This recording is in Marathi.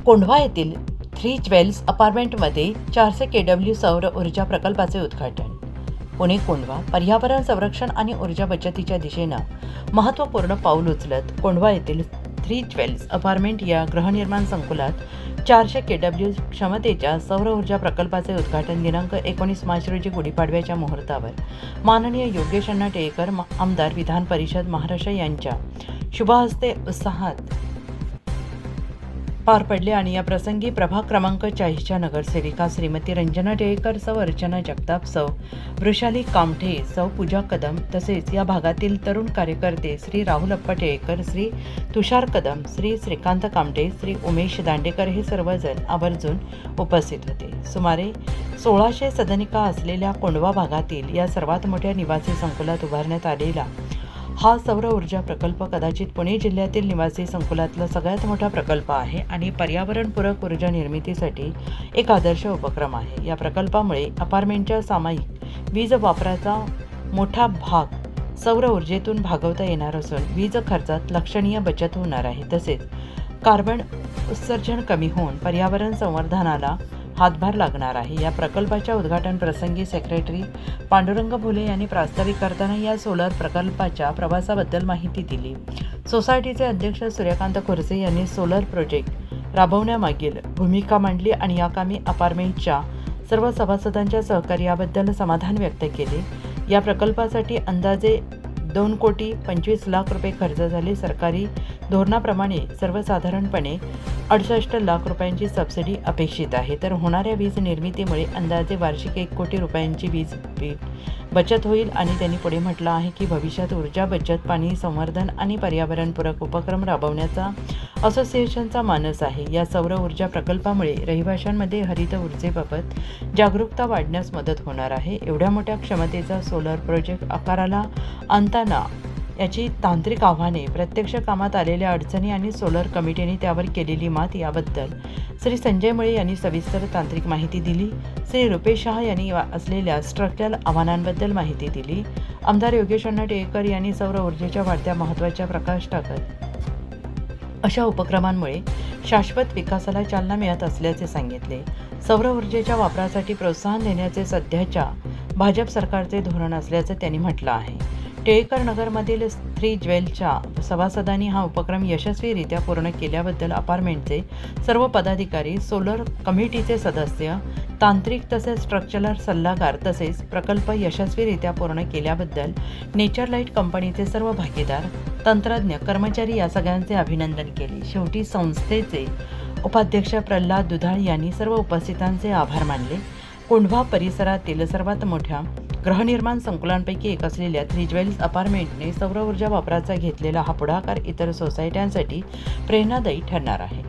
कोंढवा येथील 3 ज्वेल्स अपार्टमेंटमध्ये 400 KW सौर ऊर्जा प्रकल्पाचे उद्घाटन. पुणे कोंढवा पर्यावरण संरक्षण आणि ऊर्जा बचतीच्या दिशेनं महत्त्वपूर्ण पाऊल उचलत कोंढवा येथील 3 ज्वेल्स अपार्टमेंट या गृहनिर्माण संकुलात 400 KW क्षमतेच्या सौर ऊर्जा प्रकल्पाचे उद्घाटन दिनांक 19 मार्च रोजी गुढीपाडव्याच्या मुहूर्तावर माननीय योगेश अण्णा टिळेकर आमदार विधान परिषद महाराष्ट्र यांच्या शुभहस्ते उत्साहात पार पडले आणि या प्रसंगी प्रभाग क्रमांक 40च्या नगरसेविका श्रीमती रंजना टिळेकर, सौ अर्चना जगताप, सौ वृषाली कामठे, सौ पूजा कदम तसेच या भागातील तरुण कार्यकर्ते श्री राहुल अप्पा टिळेकर, श्री तुषार कदम, श्री श्रीकांत कामठे, श्री उमेश दांडेकर हे सर्वजण आवर्जून उपस्थित होते. सुमारे 1600 सदनिका असलेल्या कोंढवा भागातील या सर्वात मोठ्या निवासी संकुलात उभारण्यात आलेला हा सौर ऊर्जा प्रकल्प कदाचित पुणे जिल्ह्यातील निवासी संकुलातला सगळ्यात मोठा प्रकल्प आहे आणि पर्यावरणपूरक ऊर्जा निर्मितीसाठी एक आदर्श उपक्रम आहे. या प्रकल्पामुळे अपार्टमेंटच्या सामायिक वीज वापराचा मोठा भाग सौर ऊर्जेतून भागवता येणार असून वीज खर्चात लक्षणीय बचत होणार आहे. तसेच कार्बन उत्सर्जन कमी होऊन पर्यावरण संवर्धनाला हातभार लागणार आहे. या प्रकल्पाच्या उद्घाटन प्रसंगी सेक्रेटरी पांडुरंग भोले यांनी प्रास्ताविक करताना या सोलर प्रकल्पाच्या प्रवासाबद्दल माहिती दिली. सोसायटीचे अध्यक्ष सूर्यकांत खोरसे यांनी सोलर प्रोजेक्ट राबवण्यामागील भूमिका मांडली आणि या कामी अपार्टमेंटच्या सर्व सभासदांच्या सहकार्याबद्दल समाधान व्यक्त केले. या प्रकल्पासाठी अंदाजे 2,25,00,000 रुपये खर्च झाले. सरकारी धोरणाप्रमाणे सर्वसाधारणपणे 68 लाख रुपयांची सबसिडी अपेक्षित आहे. तर होणाऱ्या वीज निर्मितीमुळे अंदाजे वार्षिक 1 कोटी रुपयांची वीज बचत होईल आणि त्यांनी पुढे म्हटलं आहे की भविष्यात ऊर्जा बचत, पाणी संवर्धन आणि पर्यावरणपूरक उपक्रम राबवण्याचा असोसिएशनचा मानस आहे. या सौर ऊर्जा प्रकल्पामुळे रहिवाशांमध्ये हरित ऊर्जेबाबत जागरूकता वाढण्यास मदत होणार आहे. एवढ्या मोठ्या क्षमतेचा सोलर प्रोजेक्ट आकाराला आणताना याची तांत्रिक आव्हाने, प्रत्यक्ष कामात आलेल्या अडचणी आणि सोलर कमिटीने त्यावर केलेली मात याबद्दल श्री संजय मुळे यांनी सविस्तर तांत्रिक माहिती दिली. श्री रुपेश शाह यांनी असलेल्या स्ट्रक्चरल आव्हानांबद्दल माहिती दिली. आमदार योगेश अण्णा टिळेकर यांनी सौर ऊर्जेच्या वाढत्या महत्त्वाच्या प्रकाश टाकत अशा उपक्रमांमुळे शाश्वत विकासाला चालना मिळत असल्याचे सांगितले. सौर ऊर्जेच्या वापरासाठी प्रोत्साहन देण्याचे सध्याच्या भाजप सरकारचे धोरण असल्याचं त्यांनी म्हटलं आहे. टिळेकर नगरमधील 3 ज्वेलच्या सभासदांनी हा उपक्रम यशस्वीरित्या पूर्ण केल्याबद्दल अपार्टमेंटचे सर्व पदाधिकारी, सोलर कमिटीचे सदस्य, तांत्रिक तसेच स्ट्रक्चरल सल्लागार तसेच प्रकल्प यशस्वीरित्या पूर्ण केल्याबद्दल नेचरलाइट कंपनीचे सर्व भागीदार, तंत्रज्ञ, कर्मचारी या सगळ्यांचे अभिनंदन केले. शेवटी संस्थेचे उपाध्यक्ष प्रल्हाद दुधाळ यांनी सर्व उपस्थितांचे आभार मानले. कोंढवा परिसरातील सर्वात मोठ्या गृहनिर्माण संकुलांपैकी एक असलेल्या 3 ज्वेल्स अपार्टमेंटने सौर ऊर्जा वापराचा घेतलेला हा पुढाकार इतर सोसायट्यांसाठी प्रेरणादायी ठरणार आहे.